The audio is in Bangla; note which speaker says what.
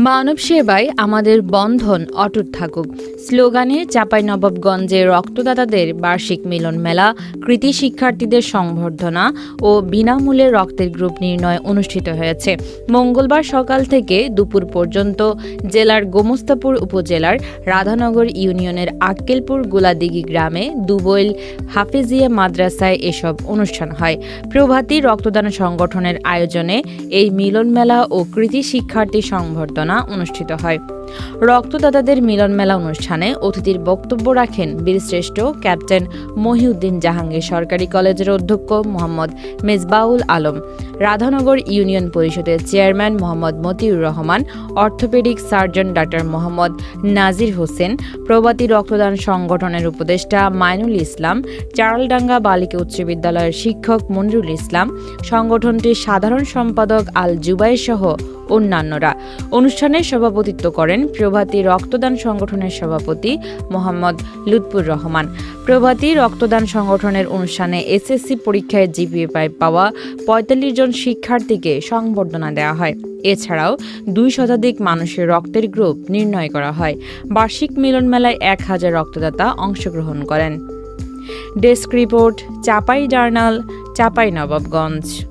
Speaker 1: মানব সেবায় আমাদের বন্ধন অটুট থাকুক স্লোগানে চাঁপাইনবাবগঞ্জে রক্তদাতাদের বার্ষিক মিলন মেলা, কৃতি শিক্ষার্থীদের সংবর্ধনা ও বিনামূল্যে রক্তের গ্রুপ নির্ণয় অনুষ্ঠিত হয়েছে। মঙ্গলবার সকাল থেকে দুপুর পর্যন্ত জেলার গোমস্তাপুর উপজেলার রাধানগর ইউনিয়নের আক্কেলপুর গোলাদিঘি গ্রামে দুবইল হাফেজিয়া মাদ্রাসায় এসব অনুষ্ঠান হয়। প্রভাতী রক্তদান সংগঠনের আয়োজনে এই মিলন মেলা ও কৃতি শিক্ষার্থী সংবর্ধনা অনুষ্ঠিত হয়। রক্তদাতাদের মিলন মেলা অনুষ্ঠানে অতিথির বক্তব্য রাখেন বীরশ্রেষ্ঠ ক্যাপ্টেন মহিউদ্দিন জাহাঙ্গীর সরকারি কলেজের অধ্যক্ষ মোহাম্মদ মেজবাউল আলম, রাধানগর ইউনিয়ন পরিষদের chairman Mohammad Motiur Rahman, orthopaedic surgeon ডাক্তার মোহাম্মদ নাজির হোসেন, প্রভাতী রক্তদান সংগঠনের উপদেষ্টা মাইনুল ইসলাম, চারালডাঙ্গা বালিকা উচ্চ বিদ্যালয়ের শিক্ষক মনিরুল ইসলাম, সংগঠনটির সাধারণ সম্পাদক আল জুবাইর সহ অন্যান্যরা। অনুষ্ঠানে সভাপতিত্ব করেন প্রভাতী রক্তদান সংগঠনের সভাপতি মোহাম্মদ লুৎফুর রহমান। প্রভাতী রক্তদান সংগঠনের অনুষ্ঠানে এসএসসি পরীক্ষায় জিপিএ পাওয়া ৪৫ জন শিক্ষার্থীকে সংবর্ধনা দেওয়া হয়। এছাড়াও ২ শতাধিক মানুষের রক্তের গ্রুপ নির্ণয় করা হয়। বার্ষিক মিলন মেলায় ১,০০০ রক্তদাতা অংশগ্রহণ করেন। Desk report, Chapai journal, Chapainawabganj.